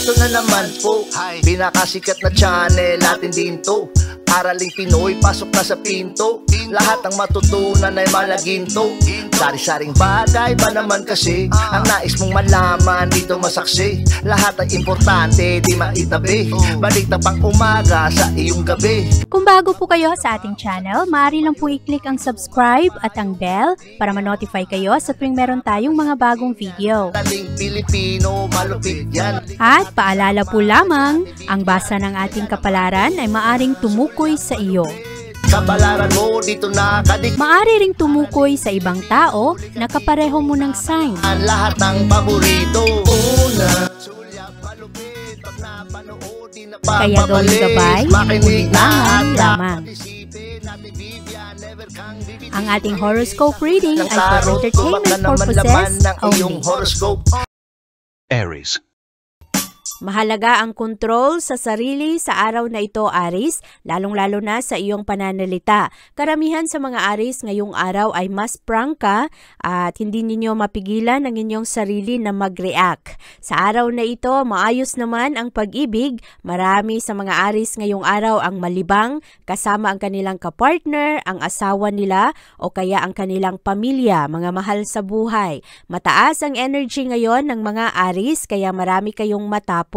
Eto na naman po, pinakasikat na channel natin din to. Araling Pinoy, pasok na sa pinto. Lahat ng matutunan ay malaginto. Sari-saring bagay ba naman kasi ang nais mong malaman dito masaksi. Lahat ay importante, di maitabi. Balik na pang umaga sa iyong gabi. Kung bago po kayo sa ating channel, maaari lang po i-click ang subscribe at ang bell para ma-notify kayo sa tuwing meron tayong mga bagong video. Taling Pilipino, malupit yan. At paalala po lamang, ang basa ng ating kapalaran ay maaring tumukoy sa iyo. Kapalaran mo dito nakadik. Maaari ring tumukoy sa ibang tao na kapareho mo ng sign. Ang lahat ng paborito. Una, sulyap, malupit, pag napanood, di na Kaya gawing gabay, makinig na lamang. Ang ating horoscope reading ay for entertainment purposes only. Aries. Mahalaga ang kontrol sa sarili sa araw na ito, Aries, lalong-lalo na sa iyong pananalita. Karamihan sa mga Aries ngayong araw ay mas prangka at hindi ninyo mapigilan ang inyong sarili na mag-react. Sa araw na ito, maayos naman ang pag-ibig. Marami sa mga Aries ngayong araw ang malibang kasama ang kanilang kapartner, ang asawa nila o kaya ang kanilang pamilya, mga mahal sa buhay. Mataas ang energy ngayon ng mga Aries kaya marami kayong matapos.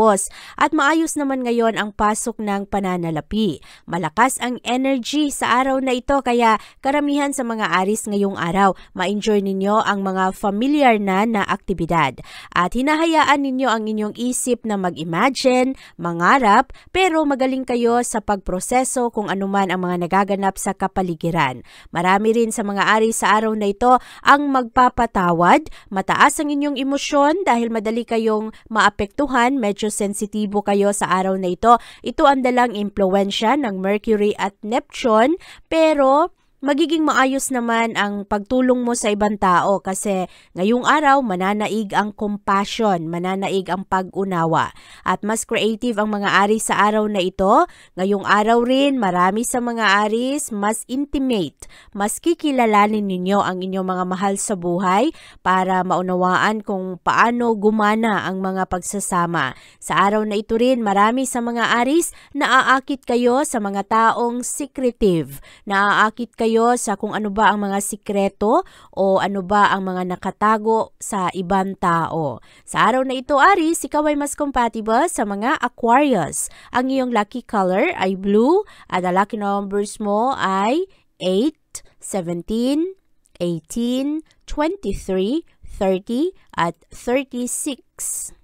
At maayos naman ngayon ang pasok ng pananalapi. Malakas ang energy sa araw na ito kaya karamihan sa mga Aries ngayong araw, ma-enjoy ninyo ang mga familiar na aktibidad. At hinahayaan ninyo ang inyong isip na mag-imagine, mangarap, pero magaling kayo sa pagproseso kung anuman ang mga nagaganap sa kapaligiran. Marami rin sa mga Aries sa araw na ito ang magpapatawad, mataas ang inyong emosyon dahil madali kayong maapektuhan, medyo sensitibo kayo sa araw na ito. Ito ang dalang impluwensya ng Mercury at Neptune, pero magiging maayos naman ang pagtulong mo sa ibang tao kasi ngayong araw mananaig ang compassion, mananaig ang pag-unawa. At mas creative ang mga Aries sa araw na ito. Ngayong araw rin, marami sa mga Aries mas intimate, mas kikilalanin ninyo ang inyong mga mahal sa buhay para maunawaan kung paano gumana ang mga pagsasama. Sa araw na ito rin, marami sa mga Aries naaakit kayo sa mga taong secretive, naaakit kayo sa kung ano ba ang mga sikreto o ano ba ang mga nakatago sa ibang tao. Sa araw na ito, Aries, ikaw ay mas compatible sa mga Aquarius. Ang iyong lucky color ay blue at ang lucky numbers mo ay 8, 17, 18, 23, 30 at 36.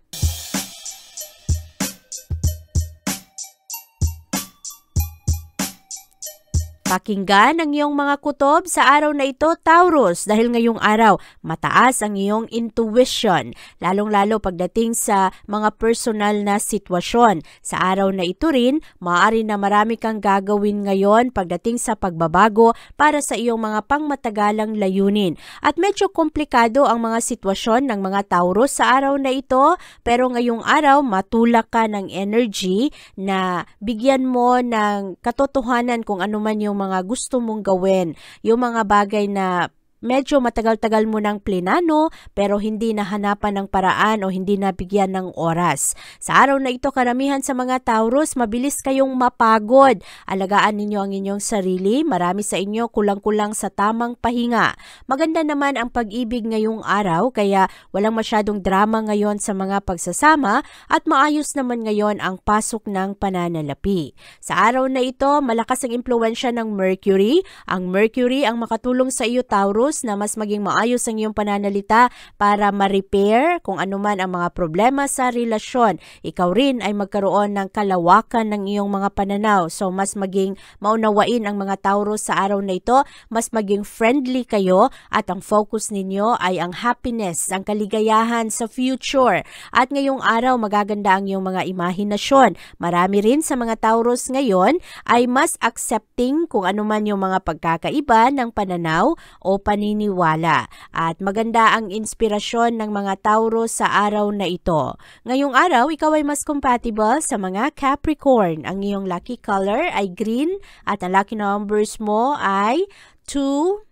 Pakinggan ang iyong mga kutob sa araw na ito, Taurus, dahil ngayong araw mataas ang iyong intuition, lalong-lalo pagdating sa mga personal na sitwasyon. Sa araw na ito rin, maaari na marami kang gagawin ngayon pagdating sa pagbabago para sa iyong mga pangmatagalang layunin. At medyo komplikado ang mga sitwasyon ng mga Taurus sa araw na ito, pero ngayong araw matulak ka ng energy na bigyan mo ng katotohanan kung ano man yung mga gusto mong gawin, yung mga bagay na medyo matagal-tagal mo ng plinano pero hindi nahanapan ng paraan o hindi nabigyan ng oras. Sa araw na ito, karamihan sa mga Taurus, mabilis kayong mapagod. Alagaan ninyo ang inyong sarili. Marami sa inyo kulang-kulang sa tamang pahinga. Maganda naman ang pag-ibig ngayong araw kaya walang masyadong drama ngayon sa mga pagsasama at maayos naman ngayon ang pasok ng pananalapi. Sa araw na ito, malakas ang impluwensya ng Mercury. Ang Mercury ang makatulong sa iyo, Taurus, na mas maging maayos ang iyong pananalita para ma-repair kung anuman ang mga problema sa relasyon. Ikaw rin ay magkaroon ng kalawakan ng iyong mga pananaw. So mas maging maunawain ang mga Taurus sa araw na ito, mas maging friendly kayo at ang focus ninyo ay ang happiness, ang kaligayahan sa future. At ngayong araw magaganda ang iyong mga imahinasyon. Marami rin sa mga Taurus ngayon ay mas accepting kung anuman yung mga pagkakaiba ng pananaw o paniniwala. At maganda ang inspirasyon ng mga Taurus sa araw na ito. Ngayong araw, ikaw ay mas compatible sa mga Capricorn. Ang iyong lucky color ay green at ang lucky numbers mo ay 2,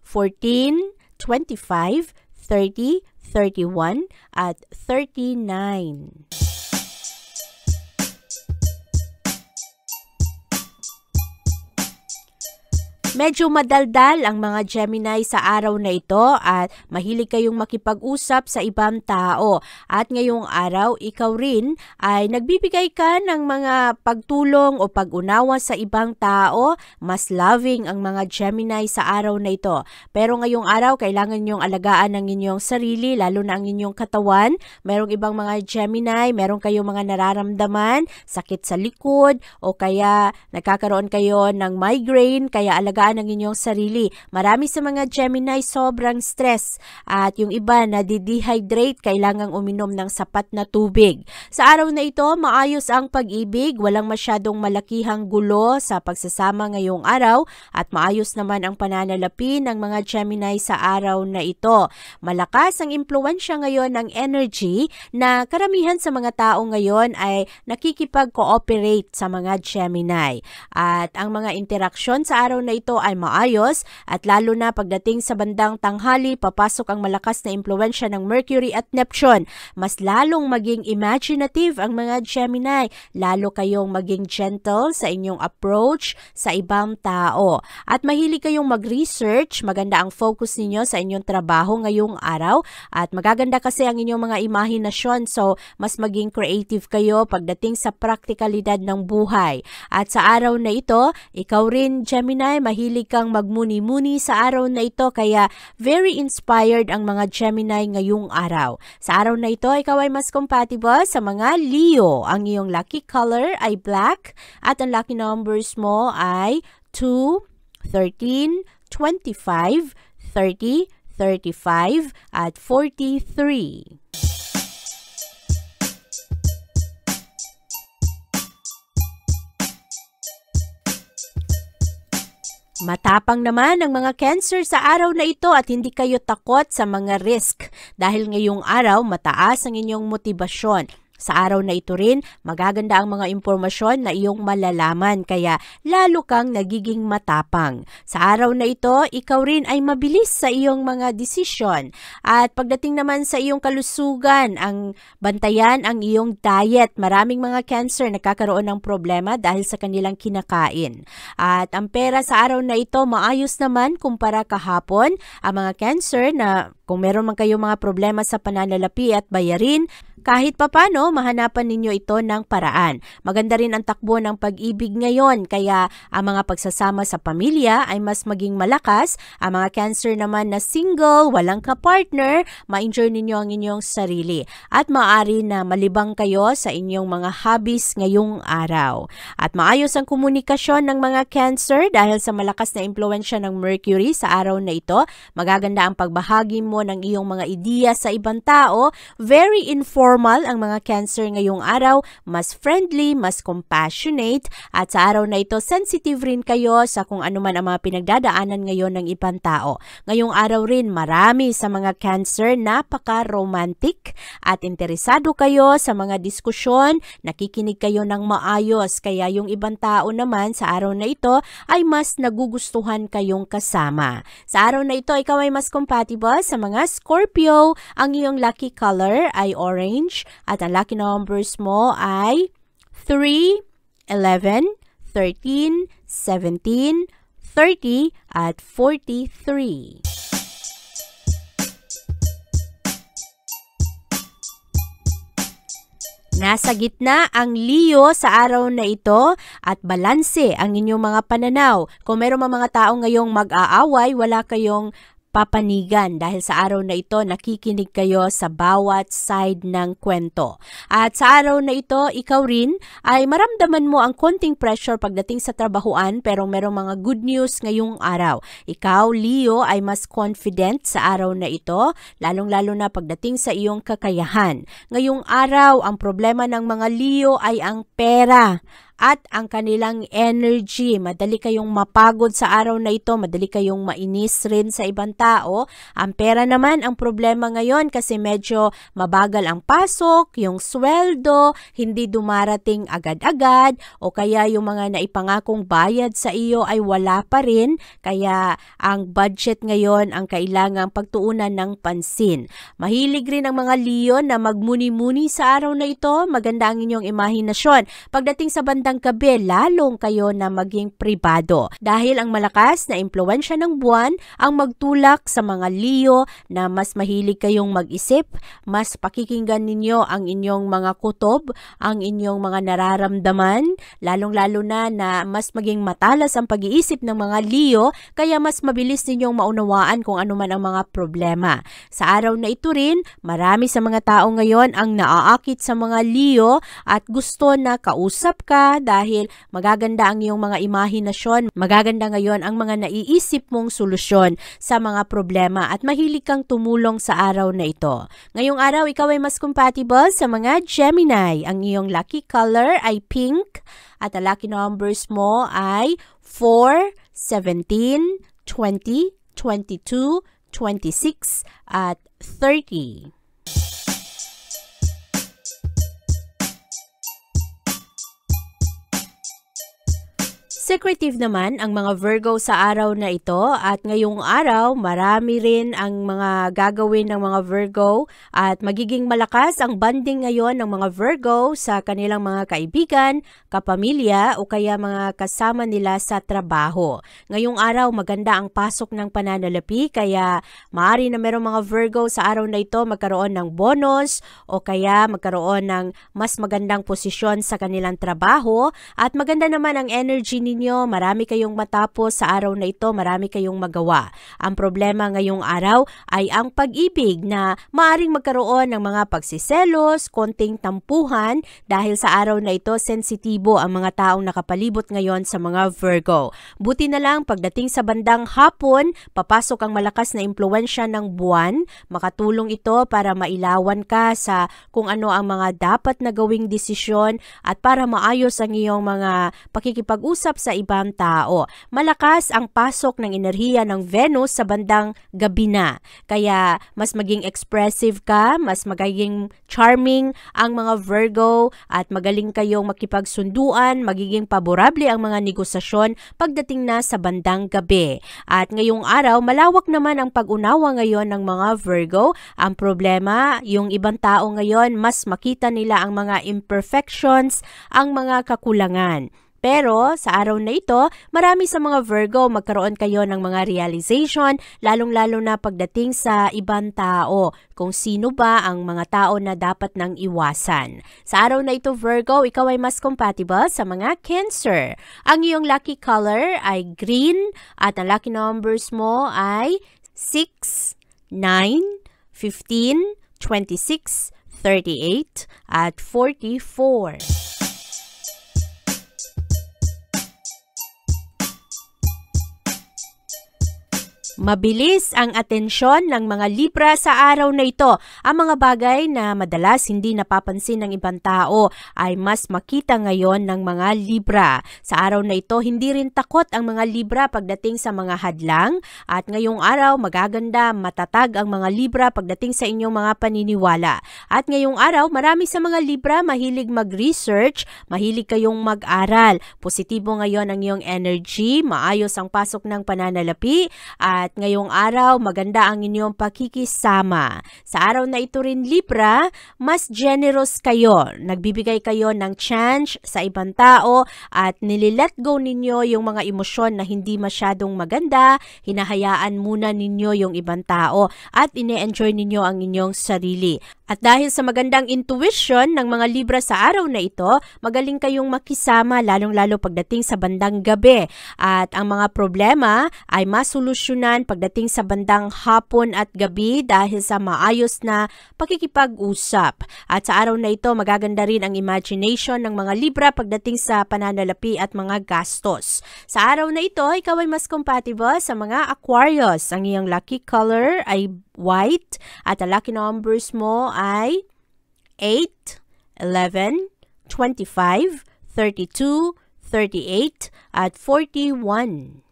14, 25, 30, 31 at 39. Medyo madaldal ang mga Gemini sa araw na ito at mahilig kayong makipag-usap sa ibang tao. At ngayong araw, ikaw rin ay nagbibigay ka ng mga pagtulong o pag-unawa sa ibang tao. Mas loving ang mga Gemini sa araw na ito. Pero ngayong araw, kailangan niyong alagaan ang inyong sarili, lalo na ang inyong katawan. Merong ibang mga Gemini, meron kayong mga nararamdaman, sakit sa likod, o kaya nagkakaroon kayo ng migraine, kaya alagaan ang inyong sarili. Marami sa mga Gemini sobrang stress at yung iba na dehydrate, kailangang uminom ng sapat na tubig. Sa araw na ito, maayos ang pag-ibig, walang masyadong malakihang gulo sa pagsasama ngayong araw at maayos naman ang pananalapi ng mga Gemini sa araw na ito. Malakas ang impluwensya ngayon ng energy na karamihan sa mga tao ngayon ay nakikipag-cooperate sa mga Gemini. At ang mga interaksyon sa araw na ito ay maayos at lalo na pagdating sa bandang tanghali, papasok ang malakas na impluwensya ng Mercury at Neptune. Mas lalong maging imaginative ang mga Gemini, lalo kayong maging gentle sa inyong approach sa ibang tao. At mahilig kayong mag-research, maganda ang focus ninyo sa inyong trabaho ngayong araw at magaganda kasi ang inyong mga imahinasyon, so mas maging creative kayo pagdating sa praktikalidad ng buhay. At sa araw na ito, ikaw rin Gemini, mahilig kang magmuni-muni sa araw na ito, kaya very inspired ang mga Gemini ngayong araw. Sa araw na ito, ikaw ay mas compatible sa mga Leo. Ang iyong lucky color ay black at ang lucky numbers mo ay 2, 13, 25, 30, 35 at 43. Matapang naman ang mga Cancer sa araw na ito at hindi kayo takot sa mga risk dahil ngayong araw mataas ang inyong motibasyon. Sa araw na ito rin, magaganda ang mga impormasyon na iyong malalaman kaya lalo kang nagiging matapang. Sa araw na ito, ikaw rin ay mabilis sa iyong mga desisyon. At pagdating naman sa iyong kalusugan, ang bantayan ang iyong diet. Maraming mga Cancer nagkakaroon ng problema dahil sa kanilang kinakain. At ang pera sa araw na ito, maayos naman kumpara kahapon. Ang mga Cancer na kung meron man kayong mga problema sa pananalapi at bayarin, kahit papano, mahanapan ninyo ito ng paraan. Maganda rin ang takbo ng pag-ibig ngayon, kaya ang mga pagsasama sa pamilya ay mas maging malakas. Ang mga Cancer naman na single, walang ka-partner, ma-enjoy ninyo ang inyong sarili. At maaari na malibang kayo sa inyong mga hobbies ngayong araw. At maayos ang komunikasyon ng mga Cancer dahil sa malakas na impluwensya ng Mercury sa araw na ito. Magaganda ang pagbahagi mo ng iyong mga ideya sa ibang tao. Very informal ang mga Cancer ngayong araw, mas friendly, mas compassionate, at sa araw na ito, sensitive rin kayo sa kung ano man ang mga pinagdadaanan ngayon ng ibang tao. Ngayong araw rin, marami sa mga Cancer napaka-romantic at interesado kayo sa mga diskusyon, nakikinig kayo ng maayos, kaya yung ibang tao naman sa araw na ito ay mas nagugustuhan kayong kasama. Sa araw na ito, ikaw ay mas compatible sa mga Scorpio. Ang iyong lucky color ay orange at ang lucky numbers mo ay 3, 11, 13, 17, 30 at 43. Nasa gitna ang Leo sa araw na ito at balanse ang inyong mga pananaw. Kung meron mga tao ngayong mag-aaway, wala kayong papanigan dahil sa araw na ito nakikinig kayo sa bawat side ng kwento. At sa araw na ito, ikaw rin ay maramdaman mo ang konting pressure pagdating sa trabahuan pero merong mga good news ngayong araw. Ikaw, Leo, ay mas confident sa araw na ito, lalong-lalo na pagdating sa iyong kakayahan. Ngayong araw, ang problema ng mga Leo ay ang pera at ang kanilang energy. Madali kayong mapagod sa araw na ito, madali kayong mainis rin sa ibang tao. Ang pera naman ang problema ngayon kasi medyo mabagal ang pasok, yung sweldo, hindi dumarating agad-agad, o kaya yung mga naipangakong bayad sa iyo ay wala pa rin, kaya ang budget ngayon ang kailangang pagtuunan ng pansin. Mahilig rin ang mga Leo na magmuni-muni sa araw na ito, maganda ang inyong imahinasyon. Pagdating sa bandang bandang gabi lalong kayo na maging pribado dahil ang malakas na impluwensya ng buwan ang magtulak sa mga Leo na mas mahilig kayong mag-isip, mas pakikinggan ninyo ang inyong mga kutob, ang inyong mga nararamdaman, lalong-lalo na mas maging matalas ang pag-iisip ng mga Leo kaya mas mabilis ninyong maunawaan kung ano man ang mga problema. Sa araw na ito rin, marami sa mga tao ngayon ang naaakit sa mga Leo at gusto na kausap ka dahil magaganda ang iyong mga imahinasyon, magaganda ngayon ang mga naiisip mong solusyon sa mga problema at mahilig kang tumulong sa araw na ito. Ngayong araw, ikaw ay mas compatible sa mga Gemini. Ang iyong lucky color ay pink at ang lucky numbers mo ay 4, 17, 20, 22, 26 at 30. Secretive naman ang mga Virgo sa araw na ito at ngayong araw marami rin ang mga gagawin ng mga Virgo at magiging malakas ang bonding ngayon ng mga Virgo sa kanilang mga kaibigan, kapamilya o kaya mga kasama nila sa trabaho. Ngayong araw maganda ang pasok ng pananalapi kaya maaari na merong mga Virgo sa araw na ito magkaroon ng bonus o kaya magkaroon ng mas magandang posisyon sa kanilang trabaho at maganda naman ang energy ninyo, marami kayong matapos sa araw na ito, marami kayong magawa. Ang problema ngayong araw ay ang pag-ibig na maaring magkaroon ng mga pagsiselos, konting tampuhan dahil sa araw na ito sensitibo ang mga taong nakapalibot ngayon sa mga Virgo. Buti na lang pagdating sa bandang hapon, papasok ang malakas na impluwensya ng buwan, makatulong ito para mailawan ka sa kung ano ang mga dapat na gawing desisyon at para maayos ang iyong mga pakikipag-usap sa ibang tao. Malakas ang pasok ng enerhiya ng Venus sa bandang gabi na. Kaya mas maging expressive ka, mas magiging charming ang mga Virgo at magaling kayong makipagsunduan, magiging paborable ang mga negosasyon pagdating na sa bandang gabi. At ngayong araw, malawak naman ang pag-unawa ngayon ng mga Virgo. Ang problema, yung ibang tao ngayon, mas makita nila ang mga imperfections, ang mga kakulangan. Pero sa araw na ito, marami sa mga Virgo magkaroon kayo ng mga realization, lalong-lalo na pagdating sa ibang tao, kung sino ba ang mga tao na dapat nang iwasan. Sa araw na ito, Virgo, ikaw ay mas compatible sa mga Cancer. Ang iyong lucky color ay green at ang lucky numbers mo ay 6, 9, 15, 26, 38 at 44. Mabilis ang atensyon ng mga Libra sa araw na ito. Ang mga bagay na madalas hindi napapansin ng ibang tao ay mas makita ngayon ng mga Libra. Sa araw na ito, hindi rin takot ang mga Libra pagdating sa mga hadlang at ngayong araw magaganda, matatag ang mga Libra pagdating sa inyong mga paniniwala. At ngayong araw, marami sa mga Libra mahilig mag-research, mahilig kayong mag-aral. Positibo ngayon ang iyong energy, maayos ang pasok ng pananalapi at ngayong araw, maganda ang inyong pakikisama. Sa araw na ito rin, Libra, mas generous kayo. Nagbibigay kayo ng chance sa ibang tao at nililet go ninyo yung mga emosyon na hindi masyadong maganda, hinahayaan muna ninyo yung ibang tao at ine-enjoy ninyo ang inyong sarili. At dahil sa magandang intuition ng mga Libra sa araw na ito, magaling kayong makisama lalong-lalo pagdating sa bandang gabi. At ang mga problema ay masolusyonan pagdating sa bandang hapon at gabi dahil sa maayos na pakikipag-usap. At sa araw na ito, magaganda rin ang imagination ng mga Libra pagdating sa pananalapi at mga gastos. Sa araw na ito, ikaw ay mas compatible sa mga Aquarius. Ang iyong lucky color ay white at ang lucky numbers mo ay 8, 11, 25, 32, 38 at 41.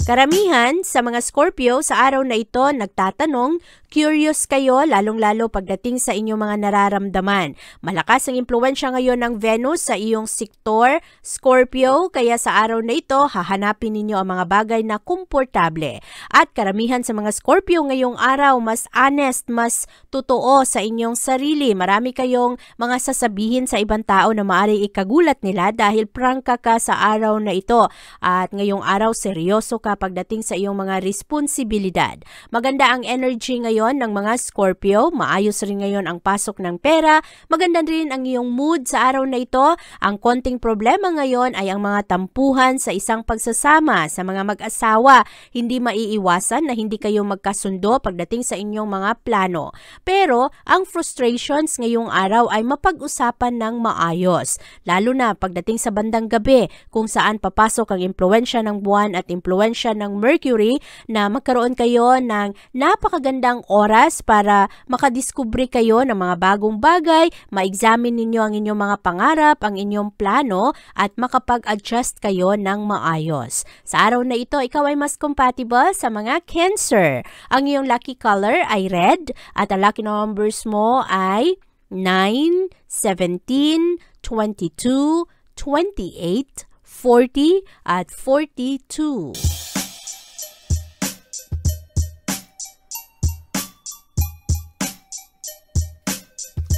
Karamihan sa mga Scorpio sa araw na ito nagtatanong, curious kayo, lalong-lalo pagdating sa inyong mga nararamdaman. Malakas ang impluwensya ngayon ng Venus sa iyong sektor, Scorpio, kaya sa araw na ito, hahanapin ninyo ang mga bagay na komportable. At karamihan sa mga Scorpio ngayong araw, mas honest, mas totoo sa inyong sarili. Marami kayong mga sasabihin sa ibang tao na maaaring ikagulat nila dahil prangka ka sa araw na ito. At ngayong araw, seryoso ka pagdating sa iyong mga responsibilidad. Maganda ang energy ngayon ng mga Scorpio. Maayos rin ngayon ang pasok ng pera. Maganda rin ang iyong mood sa araw na ito. Ang konting problema ngayon ay ang mga tampuhan sa isang pagsasama sa mga mag-asawa. Hindi maiiwasan na hindi kayo magkasundo pagdating sa inyong mga plano. Pero ang frustrations ngayong araw ay mapag-usapan ng maayos. Lalo na pagdating sa bandang gabi kung saan papasok ang impluwensya ng buwan at impluwensya ng Mercury na magkaroon kayo ng napakagandang oras para makadiskubre kayo ng mga bagong bagay, ma-examine ninyo ang inyong mga pangarap, ang inyong plano at makapag-adjust kayo ng maayos. Sa araw na ito, ikaw ay mas compatible sa mga Cancer. Ang iyong lucky color ay red at ang lucky numbers mo ay 9, 17, 22, 28, 40 at 42.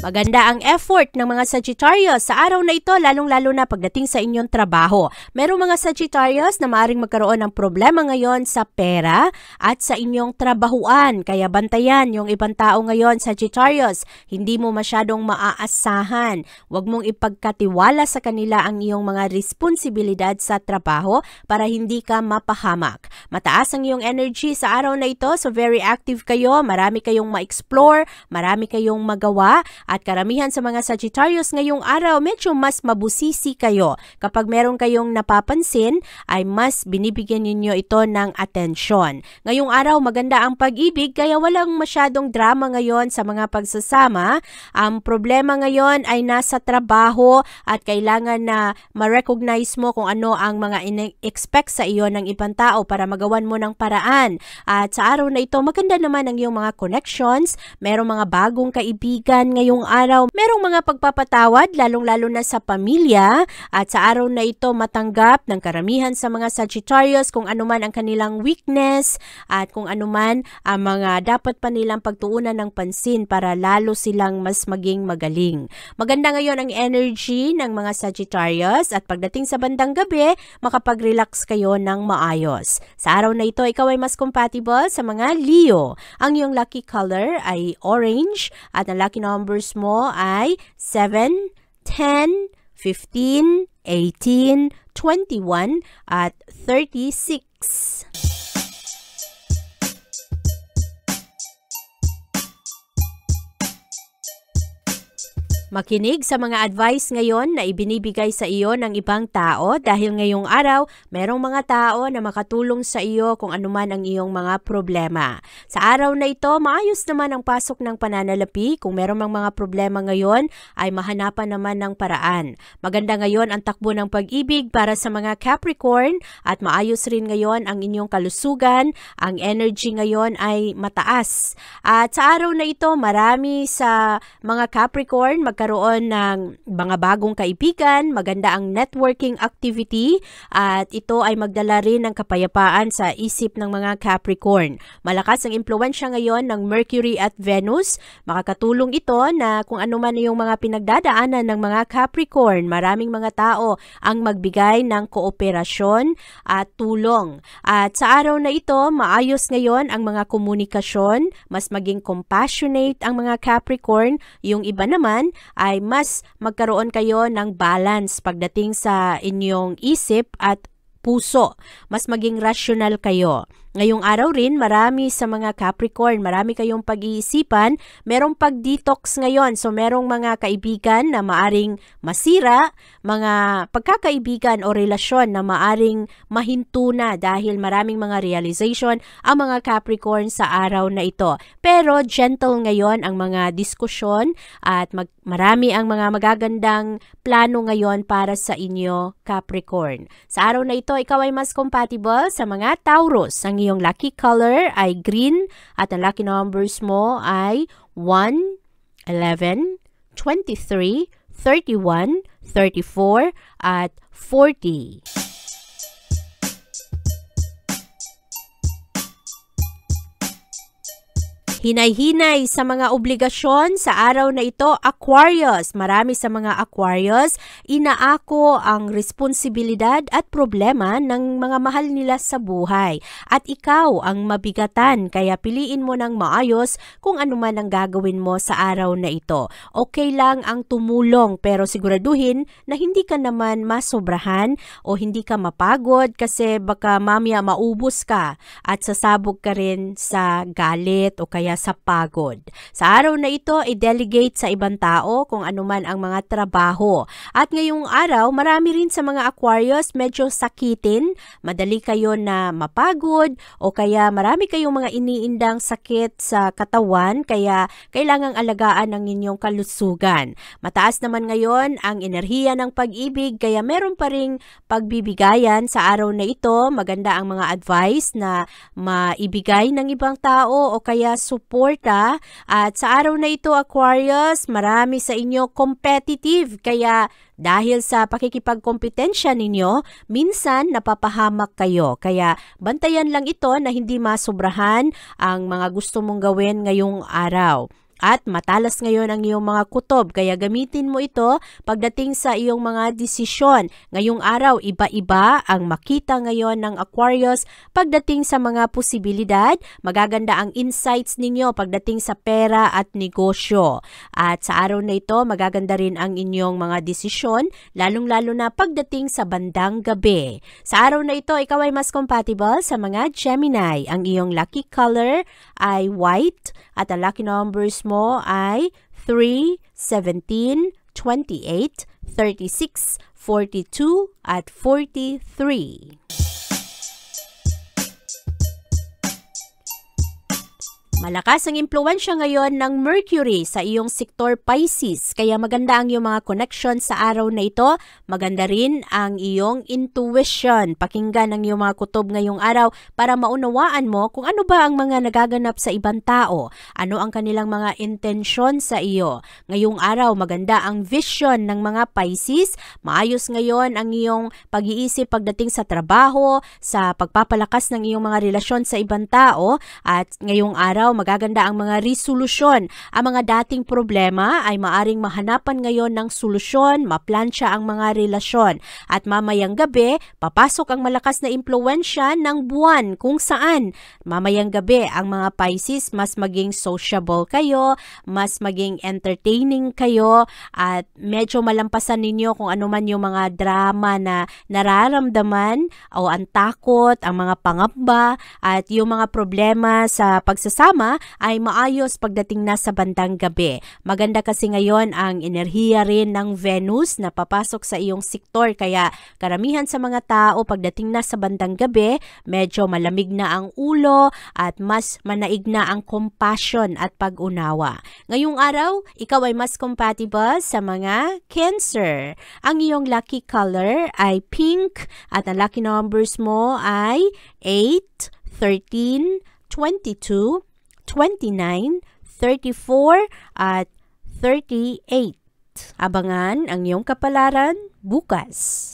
Maganda ang effort ng mga Sagittarius sa araw na ito, lalong-lalo na pagdating sa inyong trabaho. Merong mga Sagittarius na maaaring magkaroon ng problema ngayon sa pera at sa inyong trabahuan. Kaya bantayan yung ibang tao ngayon, Sagittarius. Hindi mo masyadong maaasahan. Huwag mong ipagkatiwala sa kanila ang iyong mga responsibilidad sa trabaho para hindi ka mapahamak. Mataas ang iyong energy sa araw na ito, so very active kayo. Marami kayong ma-explore, marami kayong magawa. At karamihan sa mga Sagittarius ngayong araw, medyo mas mabusisi kayo. Kapag meron kayong napapansin, ay mas binibigyan ninyo ito ng atensyon. Ngayong araw, maganda ang pag-ibig, kaya walang masyadong drama ngayon sa mga pagsasama. Ang problema ngayon ay nasa trabaho at kailangan na ma-recognize mo kung ano ang mga in-expect sa iyo ng ibang tao para magawan mo ng paraan. At sa araw na ito, maganda naman ang iyong mga connections. Merong mga bagong kaibigan ngayong araw. Merong mga pagpapatawad, lalong-lalo na sa pamilya. At sa araw na ito, matanggap ng karamihan sa mga Sagittarius kung anuman ang kanilang weakness at kung anuman ang mga dapat pa nilang pagtuunan ng pansin para lalo silang mas maging magaling. Maganda ngayon ang energy ng mga Sagittarius at pagdating sa bandang gabi, makapag-relax kayo ng maayos. Sa araw na ito, ikaw ay mas compatible sa mga Leo. Ang iyong lucky color ay orange at ang lucky numbers mo ay 7, 10, 15, 18, 21 at 36. Makinig sa mga advice ngayon na ibinibigay sa iyo ng ibang tao dahil ngayong araw, merong mga tao na makatulong sa iyo kung anuman ang iyong mga problema. Sa araw na ito, maayos naman ang pasok ng pananalapi. Kung meron mang mga problema ngayon, ay mahanapan naman ng paraan. Maganda ngayon ang takbo ng pag-ibig para sa mga Capricorn at maayos rin ngayon ang inyong kalusugan. Ang energy ngayon ay mataas. At sa araw na ito, marami sa mga Capricorn magkaroon ng mga bagong kaibigan, maganda ang networking activity at ito ay magdala rin ng kapayapaan sa isip ng mga Capricorn. Malakas ang impluwensya ngayon ng Mercury at Venus. Makakatulong ito na kung ano man yung mga pinagdadaanan ng mga Capricorn, maraming mga tao ang magbigay ng kooperasyon at tulong. At sa araw na ito, maayos ngayon ang mga komunikasyon, mas maging compassionate ang mga Capricorn. Yung iba naman ay mas magkaroon kayo ng balance pagdating sa inyong isip at puso. Mas maging rational kayo. Ngayong araw rin, marami sa mga Capricorn, marami kayong pag-iisipan, merong pag-detox ngayon. So merong mga kaibigan na maaring masira, mga pagkakaibigan o relasyon na maaring mahinto na dahil maraming mga realization ang mga Capricorn sa araw na ito. Pero gentle ngayon ang mga diskusyon at marami ang mga magagandang plano ngayon para sa inyo, Capricorn. Sa araw na ito, ikaw ay mas compatible sa mga Taurus. Ang iyong lucky color ay green at ang lucky numbers mo ay 1, 11, 23, 31, 34 at 40. Hinay-hinay sa mga obligasyon sa araw na ito, Aquarius. Marami sa mga Aquarius, inaako ang responsibilidad at problema ng mga mahal nila sa buhay. At ikaw ang mabigatan, kaya piliin mo ng maayos kung ano man ang gagawin mo sa araw na ito. Okay lang ang tumulong pero siguraduhin na hindi ka naman masobrahan o hindi ka mapagod kasi baka mamaya maubos ka at sasabog ka rin sa galit o kaya sa pagod. Sa araw na ito, i-delegate sa ibang tao kung ano man ang mga trabaho. At ngayong araw, marami rin sa mga Aquarius medyo sakitin, madali kayo na mapagod o kaya marami kayong mga iniindang sakit sa katawan kaya kailangang alagaan ang inyong kalusugan. Mataas naman ngayon ang enerhiya ng pag-ibig kaya meron pa ring pagbibigayan sa araw na ito. Maganda ang mga advice na maibigay ng ibang tao o kaya suporta. At sa araw na ito, Aquarius, marami sa inyo competitive. Kaya dahil sa pakikipagkompetensya ninyo, minsan napapahamak kayo. Kaya bantayan lang ito na hindi masobrahan ang mga gusto mong gawin ngayong araw. At matalas ngayon ang iyong mga kutob, kaya gamitin mo ito pagdating sa iyong mga desisyon. Ngayong araw, iba-iba ang makita ngayon ng Aquarius pagdating sa mga posibilidad. Magaganda ang insights ninyo pagdating sa pera at negosyo. At sa araw na ito, magaganda rin ang inyong mga desisyon, lalong-lalo na pagdating sa bandang gabi. Sa araw na ito, ikaw ay mas compatible sa mga Gemini. Ang iyong lucky color ay white at ang lucky numbers mo ay 3, 17, 28, 36, 42 at 43. Malakas ang impluwensya ngayon ng Mercury sa iyong sektor Pisces, kaya maganda ang iyong mga connection sa araw na ito. Maganda rin ang iyong intuition. Pakinggan ang iyong mga kutob ngayong araw para maunawaan mo kung ano ba ang mga nagaganap sa ibang tao. Ano ang kanilang mga intensyon sa iyo. Ngayong araw, maganda ang vision ng mga Pisces. Maayos ngayon ang iyong pag-iisip pagdating sa trabaho, sa pagpapalakas ng iyong mga relasyon sa ibang tao. At ngayong araw, magaganda ang mga resolusyon. Ang mga dating problema ay maaring mahanapan ngayon ng solusyon, maplansya ang mga relasyon. At mamayang gabi, papasok ang malakas na impluwensya ng buwan kung saan mamayang gabi ang mga Pisces mas maging sociable kayo, mas maging entertaining kayo, at medyo malampasan ninyo kung ano man yung mga drama na nararamdaman o ang takot, ang mga pangamba at yung mga problema sa pagsasama ay maayos pagdating na sa bandang gabi. Maganda kasi ngayon ang enerhiya rin ng Venus na papasok sa iyong sektor kaya karamihan sa mga tao pagdating na sa bandang gabi, medyo malamig na ang ulo at mas manaig na ang compassion at pag-unawa. Ngayong araw, ikaw ay mas compatible sa mga Cancer. Ang iyong lucky color ay pink at ang lucky numbers mo ay 8, 13, 22, 29, 34 at 38. Abangan ang iyong kapalaran bukas.